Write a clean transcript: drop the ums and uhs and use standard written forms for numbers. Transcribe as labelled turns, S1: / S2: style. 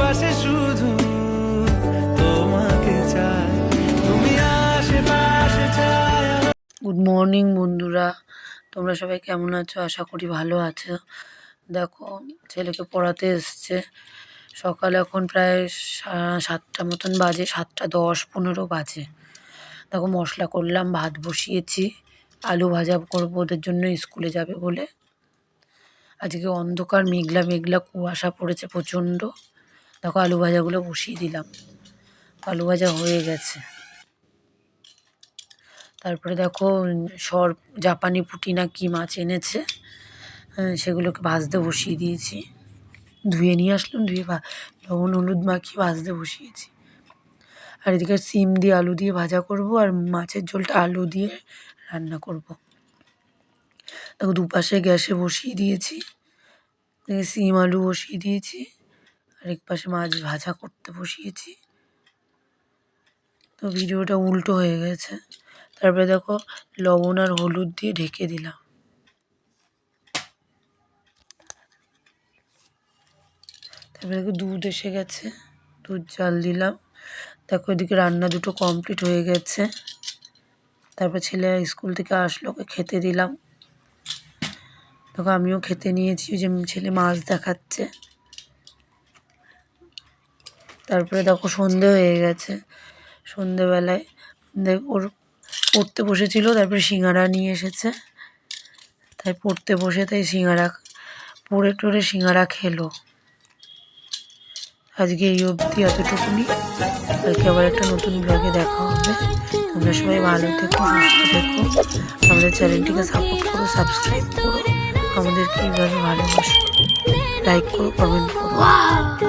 S1: পাশে শুধু তোমাকে চাই, তুমি আশেপাশে চাই।
S2: গুড মর্নিং বন্ধুরা, তোমরা সবাই কেমন আছো? আশা করি ভালো আছো। দেখো, ছেলেকে পড়াতে এসছে। সকাল এখন প্রায় 7টা মতন বাজে, 7:10-15 বাজে। দেখো, মশলা করলাম, ভাত বসিয়েছি, আলু ভাজা করবো ওদের জন্য, স্কুলে যাবে বলে। আজকে অন্ধকার, মেঘলা মেঘলা কুয়াশা পড়েছে প্রচণ্ড। দেখো, আলু ভাজাগুলো বসিয়ে দিলাম, আলু ভাজা হয়ে গেছে। তারপরে দেখো, জাপানি পুঁটি না কি মাছ এনেছে, সেগুলোকে ভাজতে বসিয়ে দিয়েছি। ধুয়ে নিয়ে আসলাম, ধুয়ে লবণ হলুদ মাখিয়ে ভাজতে বসিয়েছি। আর এদিকে সিম দিয়ে আলু দিয়ে ভাজা করব, আর মাছের ঝোলটা আলু দিয়ে রান্না করব। দেখো, দুপাশে গ্যাসে বসিয়ে দিয়েছি, সিম আলু বসিয়ে দিয়েছি, আর এক পাশে মাছ ভাজা করতে বসিয়েছি। তো ভিডিওটা উল্টো হয়ে গেছে। তারপরে দেখো, লবণ আর হলুদ দিয়ে ঢেকে দিলাম। তারপরে দেখো, দুধ এসে গেছে, দুধ জাল দিলাম। দেখো, এদিকে রান্না দুটো কমপ্লিট হয়ে গেছে। তারপর ছেলে স্কুল থেকে আসলো, ওকে খেতে দিলাম। দেখো, আমিও খেতে নিয়েছি, যে ছেলে মাছ দেখাচ্ছে। তারপরে দেখো, সন্ধে হয়ে গেছে। সন্ধেবেলায় ওর পড়তে বসেছিল, তারপরে সিঙ্গারা নিয়ে এসেছে, তাই পড়তে বসে তাই সিঙ্গারা পড়ে টড়ে সিঙ্গারা খেলো। আজকে এই অবধি, এতটুকুনি। কালকে আবার একটা নতুন ব্লগে দেখা হবে। তোমরা সবাই ভালো থেকো, সুস্থ থেকো, আমাদের চ্যানেলটিকে সাপোর্ট করো, সাবস্ক্রাইব করো, আমাদেরকে এইভাবে ভালোবাসো, লাইক করো, কমেন্ট করো।